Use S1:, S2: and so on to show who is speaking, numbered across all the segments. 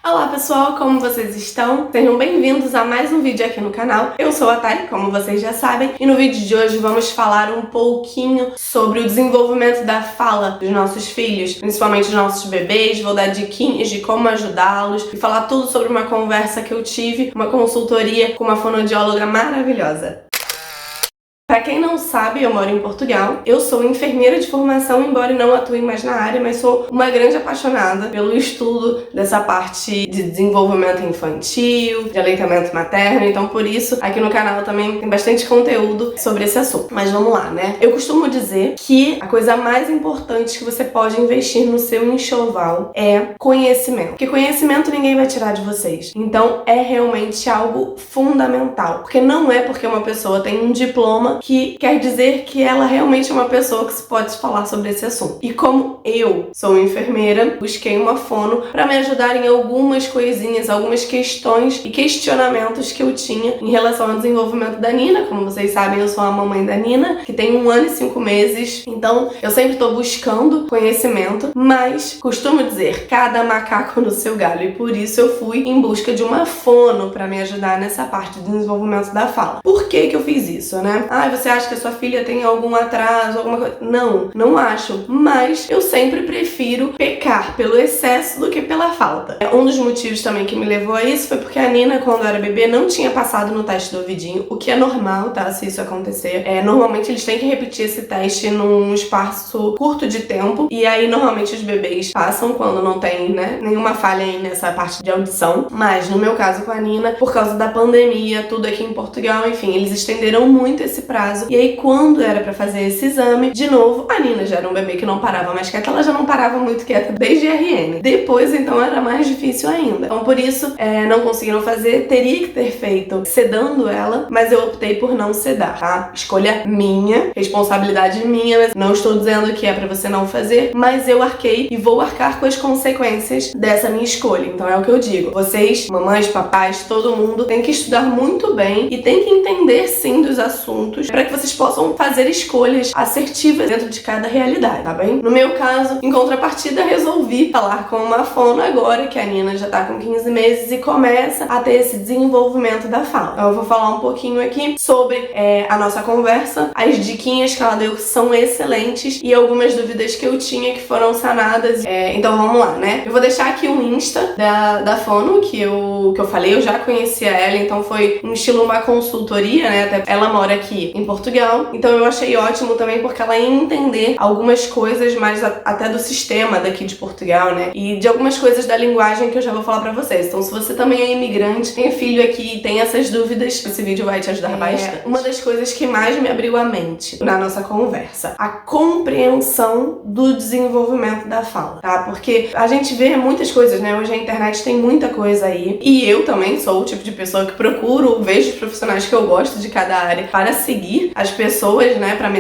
S1: Olá pessoal, como vocês estão? Sejam bem-vindos a mais um vídeo aqui no canal. Eu sou a Thay, como vocês já sabem, e no vídeo de hoje vamos falar um pouquinho sobre o desenvolvimento da fala dos nossos filhos, principalmente dos nossos bebês. Vou dar diquinhas de como ajudá-los e falar tudo sobre uma conversa que eu tive, uma consultoria com uma fonoaudióloga maravilhosa. Pra quem não sabe, eu moro em Portugal. Eu sou enfermeira de formação, embora não atue mais na área, mas sou uma grande apaixonada pelo estudo dessa parte de desenvolvimento infantil, de aleitamento materno, então por isso aqui no canal também tem bastante conteúdo sobre esse assunto. Mas vamos lá, né? Eu costumo dizer que a coisa mais importante que você pode investir no seu enxoval é conhecimento. Porque conhecimento ninguém vai tirar de vocês. Então é realmente algo fundamental. Porque não é porque uma pessoa tem um diploma que quer dizer que ela realmente é uma pessoa que se pode falar sobre esse assunto. E como eu sou enfermeira, busquei uma fono para me ajudar em algumas coisinhas, algumas questões e questionamentos que eu tinha em relação ao desenvolvimento da Nina. Como vocês sabem, eu sou a mamãe da Nina, que tem 1 ano e 5 meses, então eu sempre estou buscando conhecimento, mas costumo dizer, cada macaco no seu galho, e por isso eu fui em busca de uma fono para me ajudar nessa parte do desenvolvimento da fala. Por que que eu fiz isso, né? Você acha que a sua filha tem algum atraso, alguma coisa? Não, não acho. Mas eu sempre prefiro pecar pelo excesso do que pela falta. Um dos motivos também que me levou a isso foi porque a Nina, quando era bebê, não tinha passado no teste do ouvidinho, o que é normal, tá? Se isso acontecer. Normalmente eles têm que repetir esse teste num espaço curto de tempo. E aí, normalmente, os bebês passam quando não tem, né, nenhuma falha aí nessa parte de audição. Mas, no meu caso com a Nina, por causa da pandemia, tudo aqui em Portugal, enfim, eles estenderam muito esse prazo. E aí, quando era pra fazer esse exame, de novo, a Nina já era um bebê que não parava mais quieta, ela já não parava muito quieta desde RN. Depois, então, era mais difícil ainda. Então, por isso, não conseguiram fazer, teria que ter feito sedando ela, mas eu optei por não sedar, tá? Escolha minha, responsabilidade minha, mas não estou dizendo que é pra você não fazer, mas eu arquei e vou arcar com as consequências dessa minha escolha. Então, é o que eu digo. Vocês, mamães, papais, todo mundo, tem que estudar muito bem e tem que entender, sim, dos assuntos para que vocês possam fazer escolhas assertivas dentro de cada realidade, tá bem? No meu caso, em contrapartida, resolvi falar com uma fono agora que a Nina já tá com 15 meses e começa a ter esse desenvolvimento da fala. Então eu vou falar um pouquinho aqui sobre a nossa conversa, as diquinhas que ela deu que são excelentes e algumas dúvidas que eu tinha que foram sanadas. Então vamos lá, né? Eu vou deixar aqui o Insta da fono que eu falei, eu já conhecia ela, então foi um estilo uma consultoria, né? Até ela mora aqui em Portugal, então eu achei ótimo também porque ela ia entender algumas coisas mais até do sistema daqui de Portugal, né? E de algumas coisas da linguagem que eu já vou falar pra vocês. Então se você também é imigrante, tem filho aqui e tem essas dúvidas, esse vídeo vai te ajudar bastante. Uma das coisas que mais me abriu a mente na nossa conversa, a compreensão do desenvolvimento da fala, tá? Porque a gente vê muitas coisas, né? Hoje a internet tem muita coisa aí, e eu também sou o tipo de pessoa que procuro, vejo os profissionais que eu gosto de cada área para seguir as pessoas, né, pra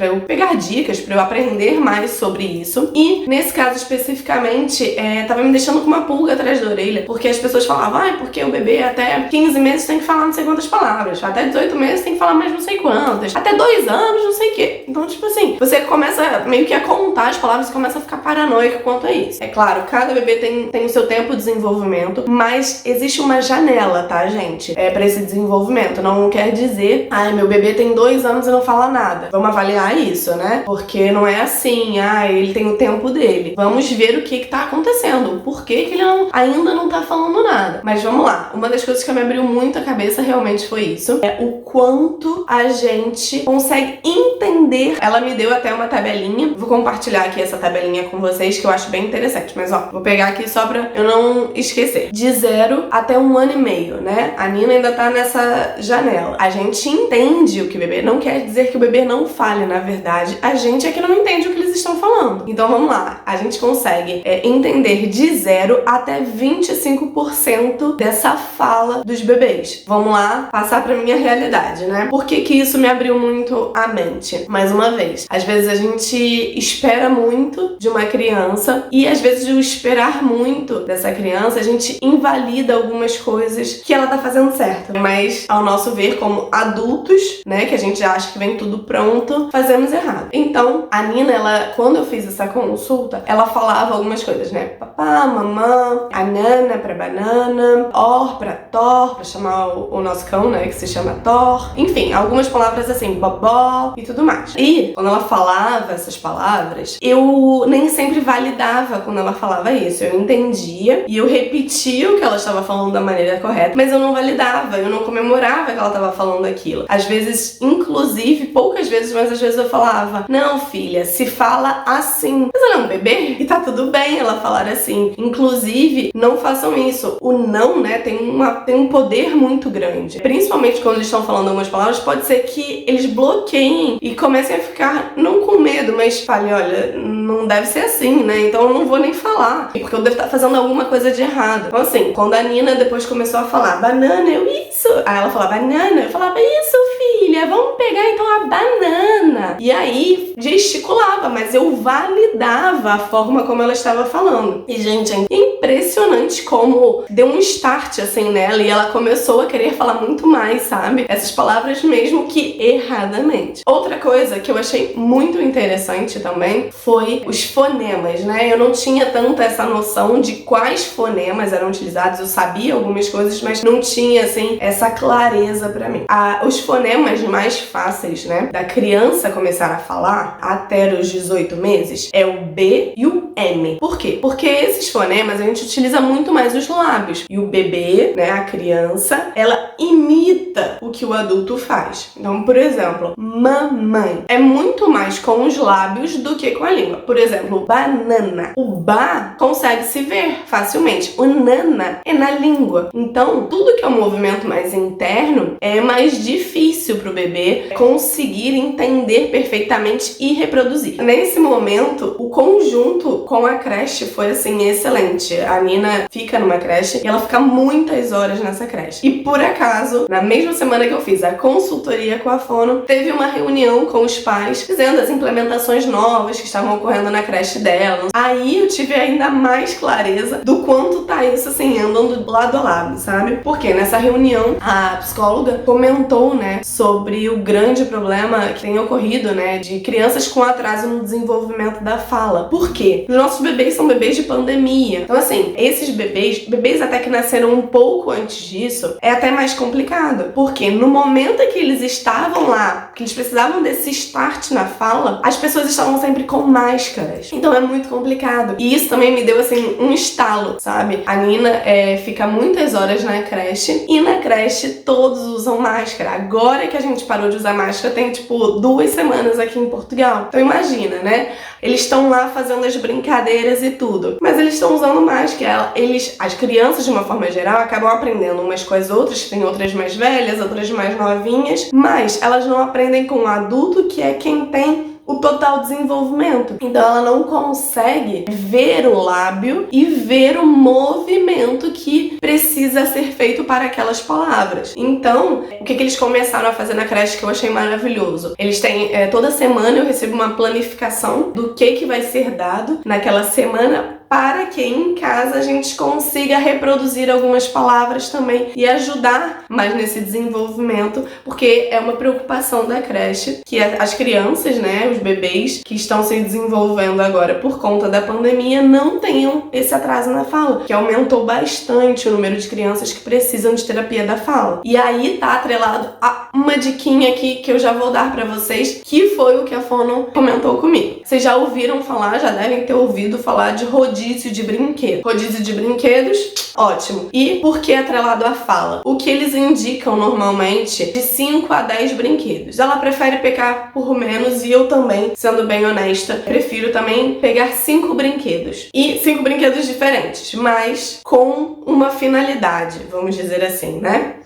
S1: eu pegar dicas, pra eu aprender mais sobre isso. E nesse caso especificamente, tava me deixando com uma pulga atrás da orelha, porque as pessoas falavam, porque o bebê até 15 meses tem que falar não sei quantas palavras, até 18 meses tem que falar mais não sei quantas, até 2 anos não sei o quê. Então, tipo assim, você começa meio que a contar as palavras e começa a ficar paranoico quanto a isso. É claro, cada bebê tem o seu tempo de desenvolvimento, mas existe uma janela, tá, gente? Pra esse desenvolvimento. Não quer dizer, meu bebê tem 2 anos e não fala nada. Vamos avaliar isso, né? Porque não é assim, ele tem o tempo dele. Vamos ver o que tá acontecendo. Por que que ele ainda não tá falando nada? Mas vamos lá. Uma das coisas que me abriu muito a cabeça realmente foi isso. É o quanto a gente consegue entender. Ela me deu até uma tabelinha. Vou compartilhar aqui essa tabelinha com vocês, que eu acho bem interessante. Mas vou pegar aqui só pra eu não esquecer. De 0 até 1 ano e meio, né? A Nina ainda tá nessa janela. A gente entende o que o bebê não quer dizer que o bebê não fale, na verdade. A gente é que não entende o que eles estão falando. Então vamos lá. A gente consegue entender de 0 até 25% dessa fala dos bebês. Vamos lá, passar pra minha realidade, né? Por que que isso me abriu muito a mente? Mais uma vez, às vezes a gente espera muito de uma criança e às vezes o esperar muito dessa criança, a gente invalida algumas coisas que ela tá fazendo certo. Mas ao nosso ver, como adultos, né, né, que a gente já acha que vem tudo pronto, fazemos errado. Então, a Nina, ela, quando eu fiz essa consulta, ela falava algumas coisas, né? Papá, mamã, anana pra banana, or pra Thor, pra chamar o nosso cão, né, que se chama Thor. Enfim, algumas palavras assim, bobó e tudo mais. E, quando ela falava essas palavras, eu nem sempre validava quando ela falava isso. Eu entendia e eu repetia o que ela estava falando da maneira correta, mas eu não validava, eu não comemorava que ela estava falando aquilo. Às vezes, inclusive, poucas vezes, mas às vezes eu falava, não, filha, se fala assim. Mas ela é um bebê e tá tudo bem ela falar assim. Inclusive, não façam isso. O não, né, tem um poder muito grande. Principalmente quando eles estão falando algumas palavras, pode ser que eles bloqueiem e comecem a ficar, não com medo, mas falem, olha, não deve ser assim, né? Então eu não vou nem falar, porque eu devo estar fazendo alguma coisa de errado. Então assim, quando a Nina depois começou a falar banana, eu isso. Aí ela falava banana, eu falava isso, filha, vamos pegar então a banana. E aí gesticulava, mas eu validava a forma como ela estava falando. E gente, é impressionante como deu um start assim nela e ela começou a querer falar muito mais, sabe? Essas palavras mesmo que erradamente. Outra coisa que eu achei muito interessante também foi os fonemas, né? Eu não tinha tanto essa noção de quais fonemas eram utilizados. Eu sabia algumas coisas, mas não tinha, assim, essa clareza pra mim. Os fonemas mais fáceis, né, da criança começar a falar até os 18 meses é o B e o M. Por quê? Porque esses fonemas a gente utiliza muito mais os lábios. E o bebê, né, a criança, ela imita o que o adulto faz. Então, por exemplo, mamãe é muito mais com os lábios do que com a língua. Por exemplo, banana. O ba consegue se ver facilmente. O nana é na língua. Então, tudo que é um movimento mais interno é mais difícil pro bebê conseguir entender perfeitamente e reproduzir. Nesse momento, o conjunto com a creche foi, assim, excelente. A Nina fica numa creche e ela fica muitas horas nessa creche. E, por acaso, na mesma semana que eu fiz a consultoria com a Fono, teve uma reunião com os pais dizendo as implementações novas que estavam ocorrendo na creche dela. Aí eu tive ainda mais clareza do quanto tá isso, assim, andando lado a lado, sabe? Porque nessa reunião, a psicóloga comentou, né, sobre o grande problema que tem ocorrido, né, de crianças com atraso no desenvolvimento da fala. Por quê? Os nossos bebês são bebês de pandemia. Então, assim, esses bebês até que nasceram um pouco antes disso, é até mais complicado. Porque no momento em que eles estavam lá, que eles precisavam desse start na fala, as pessoas estavam sempre com máscaras. Então é muito complicado. E isso também me deu, assim, um estalo, sabe? A Nina fica muitas horas na creche e na creche todos usam máscara. Agora que a gente parou de usar máscara, tem, tipo, 2 semanas aqui em Portugal. Então imagina, né? Eles estão lá fazendo as brincadeiras e tudo, mas eles estão usando máscara. As crianças, de uma forma geral, acabam aprendendo umas com as outras, que tem outras mais velhas, outras mais novinhas, mas elas não aprendem com o adulto, que é quem tem o total desenvolvimento. Então ela não consegue ver o lábio e ver o movimento que precisa ser feito para aquelas palavras. Então, o que eles começaram a fazer na creche que eu achei maravilhoso? Eles têm, toda semana eu recebo uma planificação do que vai ser dado naquela semana, para que em casa a gente consiga reproduzir algumas palavras também e ajudar mais nesse desenvolvimento, porque é uma preocupação da creche que as crianças, né, os bebês que estão se desenvolvendo agora por conta da pandemia não tenham esse atraso na fala, que aumentou bastante o número de crianças que precisam de terapia da fala. E aí tá atrelado a uma diquinha aqui que eu já vou dar pra vocês, que foi o que a Fono comentou comigo. Vocês já ouviram falar, já devem ter ouvido falar de rodízio de brinquedos. Rodízio de brinquedos, ótimo. E por que atrelado à fala? O que eles indicam normalmente de 5 a 10 brinquedos. Ela prefere pegar por menos e eu também, sendo bem honesta, prefiro também pegar 5 brinquedos. E 5 brinquedos diferentes, mas com uma finalidade, vamos dizer assim, né?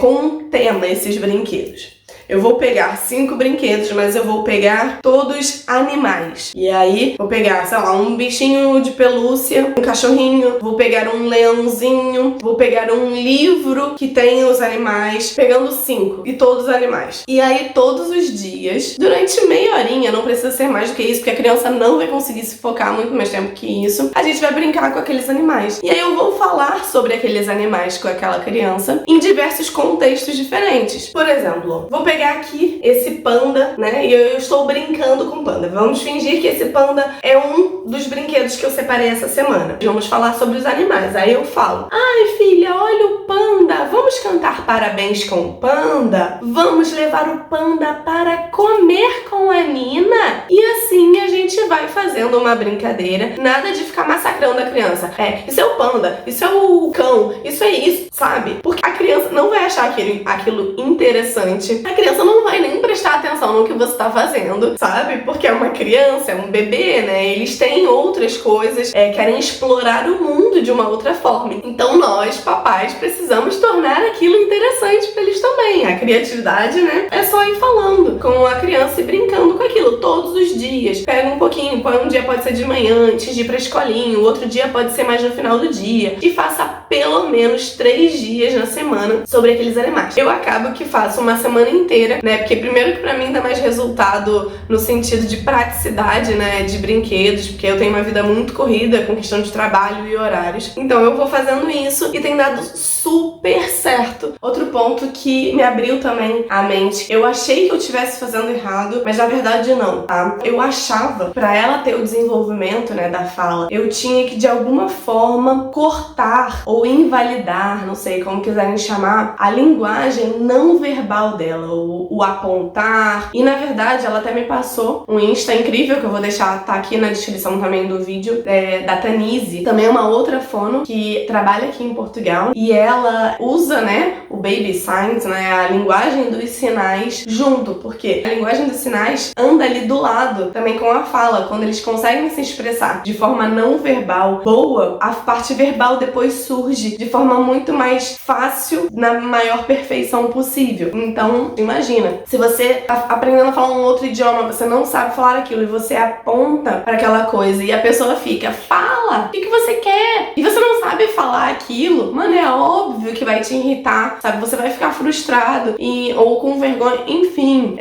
S1: Com um tema esses brinquedos. Eu vou pegar 5 brinquedos, mas eu vou pegar todos animais. E aí, vou pegar, sei lá, um bichinho de pelúcia, um cachorrinho, vou pegar um leãozinho, vou pegar um livro que tem os animais, pegando 5 e todos os animais. E aí, todos os dias, durante meia horinha, não precisa ser mais do que isso, porque a criança não vai conseguir se focar muito mais tempo que isso, a gente vai brincar com aqueles animais. E aí eu vou falar sobre aqueles animais com aquela criança em diversos contextos diferentes. Por exemplo, vou pegar aqui esse panda, né? E eu estou brincando com o panda. Vamos fingir que esse panda é um dos brinquedos que eu separei essa semana. Vamos falar sobre os animais. Aí eu falo: ai, filha, olha o panda. Vamos cantar parabéns com o panda? Vamos levar o panda para comer com a Nina? E assim a gente vai fazendo uma brincadeira. Nada de ficar massacrando a criança. Isso é o panda, isso é o cão, isso é isso, sabe? Porque a criança não vai achar aquilo interessante. A criança não vai nem prestar atenção no que você tá fazendo, sabe? Porque é uma criança, é um bebê, né? Eles têm outras coisas, querem explorar o mundo de uma outra forma. Então nós, papais, precisamos tornar aquilo interessante pra eles também. A criatividade, né? É só ir falando com a criança e brincando com aquilo todos os dias. Pega um pouquinho, um dia pode ser de manhã, antes de ir pra escolinha, o outro dia pode ser mais no final do dia. E faça pelo menos 3 dias na semana sobre aqueles animais. Eu acabo que faço uma semana inteira, né? Porque primeiro que pra mim dá mais resultado no sentido de praticidade, né? De brinquedos, porque eu tenho uma vida muito corrida com questão de trabalho e horários. Então eu vou fazendo isso e tem dado super certo. Outro ponto que me abriu também a mente. Eu achei que eu estivesse fazendo errado, mas na verdade não, tá? Eu achava, pra ela ter o desenvolvimento, né, da fala, eu tinha que de alguma forma cortar ou invalidar, não sei como quiserem chamar, a linguagem não verbal dela, o apontar. E na verdade ela até me passou um Insta incrível que eu vou deixar, tá aqui na descrição também do vídeo, da Tanise, também é uma outra fono que trabalha aqui em Portugal e ela usa, né, o baby signs, né, a linguagem dos sinais junto, porque a linguagem dos sinais anda ali do lado também com a fala. Quando eles conseguem se expressar de forma não verbal boa, a parte verbal depois surge de forma muito mais fácil, na maior perfeição possível. Então, imagina, se você tá aprendendo a falar um outro idioma, você não sabe falar aquilo e você aponta para aquela coisa e a pessoa fica, fala, o que você quer? E você não sabe falar aquilo, mano, é óbvio que vai te irritar, sabe? Você vai ficar frustrado ou com vergonha, enfim.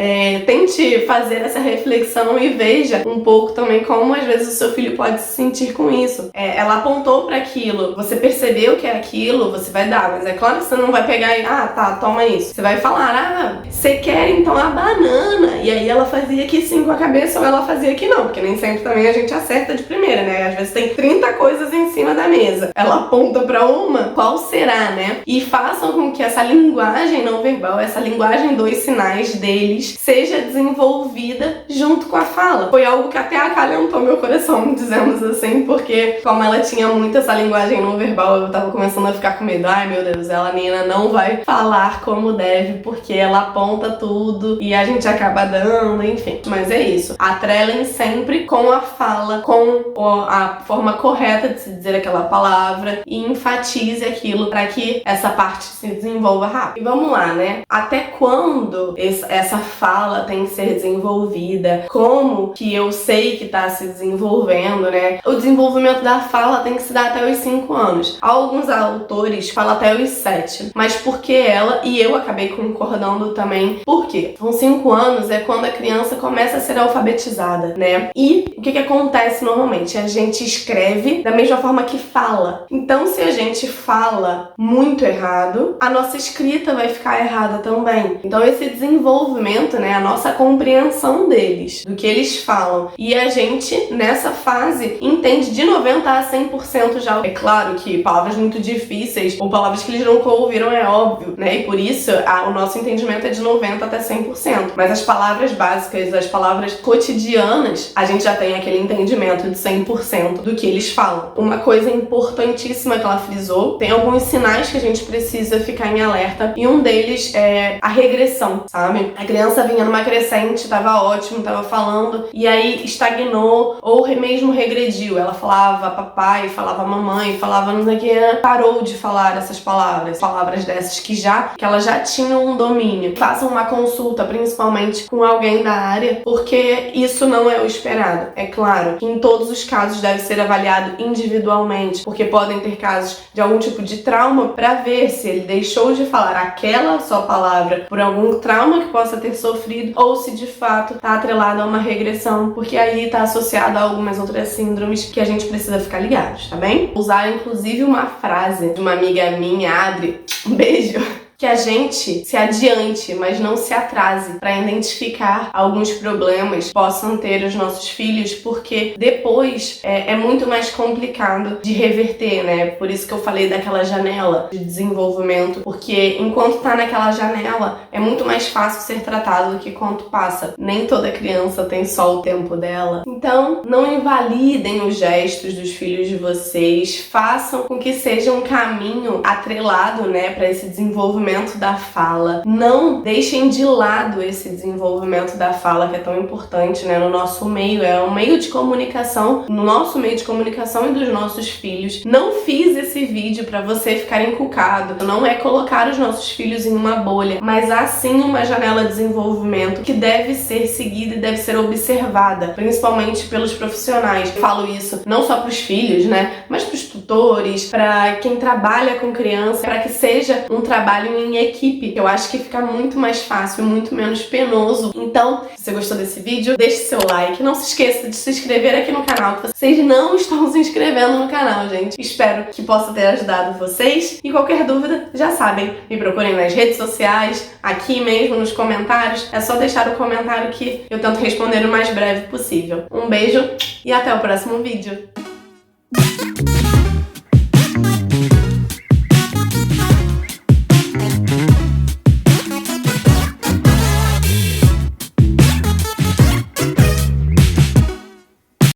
S1: Tente fazer essa reflexão e veja um pouco também como às vezes o seu filho pode se sentir com isso. Ela apontou para aquilo, você percebeu que é aquilo, você vai dar, mas é claro que você não vai pegar e, tá, toma isso. Você vai falar, você quer então a banana? E aí ela fazia que sim com a cabeça ou ela fazia que não, porque nem sempre também a gente acerta de primeira, né? Às vezes tem 30 coisas em cima da mesa. Ela aponta pra uma, qual será, né? E façam com que essa linguagem não verbal, essa linguagem dos sinais deles, seja desenvolvida junto com a fala. Foi algo que até acalentou meu coração, dizemos assim, porque como ela tinha muito essa linguagem não verbal, eu tava começando a ficar com medo. Ai, meu Deus, a Nina não vai falar como deve, porque ela aponta tudo e a gente acaba dando, enfim. Mas é isso. Atrelem sempre com a fala, com a forma correta de se dizer aquela palavra e enfatize aquilo para que essa parte se desenvolva rápido. E vamos lá, né? Até quando essa fala tem que ser desenvolvida? Como que eu sei que tá se desenvolvendo, né? O desenvolvimento da fala tem que se dar até os 5 anos. Alguns autores falam até os 7. Mas por que ela? E eu acabei concordando também. Por quê? Com 5 anos é quando a criança começa a ser alfabetizada, né? E o que acontece normalmente? A gente escreve da mesma forma que fala. Então, se a gente fala muito errado, a nossa escrita vai ficar errada também. Então, esse desenvolvimento, né? A nossa compreensão deles, do que eles falam. E a gente, nessa fase, entende de 90% a 100% já. É claro que palavras muito difíceis ou palavras que eles nunca ouviram é óbvio, né? E por isso, o nosso entendimento é de 90% até 100%. Mas as palavras básicas, as palavras cotidianas, a gente já tem aquele entendimento de 100% do que eles falam. Uma coisa importantíssima que ela frisou, tem alguns sinais que a gente precisa ficar em alerta, e um deles é a regressão, sabe? A criança vinha numa crescente, tava ótimo, tava falando, e aí estagnou, ou mesmo regrediu. Ela falava papai, falava mamãe, falava não sei o que, parou de falar essas palavras dessas que ela já tinha um domínio. Façam uma consulta, principalmente com alguém da área, porque isso não é o esperado. É claro que em todos os casos deve ser avaliado individualmente, porque podem ter casos de algum tipo de trauma, para ver se ele deixou de falar aquela só palavra por algum trauma que possa ter sofrido, ou se de fato está atrelado a uma regressão, porque aí está associado a algumas outras síndromes que a gente precisa ficar ligados, tá bem? Usar inclusive uma uma frase de uma amiga minha, Adri, um beijo, que a gente se adiante, mas não se atrase para identificar alguns problemas que possam ter os nossos filhos, porque depois é muito mais complicado de reverter, né? Por isso que eu falei daquela janela de desenvolvimento, porque enquanto tá naquela janela, é muito mais fácil ser tratado do que quando passa. Nem toda criança tem só o tempo dela. Então, não invalidem os gestos dos filhos de vocês, façam com que seja um caminho atrelado, né, para esse desenvolvimento da fala. Não deixem de lado esse desenvolvimento da fala, que é tão importante, né, no nosso meio. É um meio de comunicação, no nosso meio de comunicação e dos nossos filhos. Não fiz esse vídeo para você ficar encucado. Não é colocar os nossos filhos em uma bolha, mas há sim uma janela de desenvolvimento que deve ser seguida e deve ser observada, principalmente pelos profissionais. Eu falo isso não só para os filhos, né, mas para os tutores, para quem trabalha com criança, para que seja um trabalho em equipe. Eu acho que fica muito mais fácil, muito menos penoso. Então, se você gostou desse vídeo, deixe seu like. Não se esqueça de se inscrever aqui no canal, que vocês não estão se inscrevendo no canal, gente. Espero que possa ter ajudado vocês. E qualquer dúvida, já sabem, me procurem nas redes sociais, aqui mesmo nos comentários. É só deixar o comentário que eu tento responder o mais breve possível. Um beijo e até o próximo vídeo.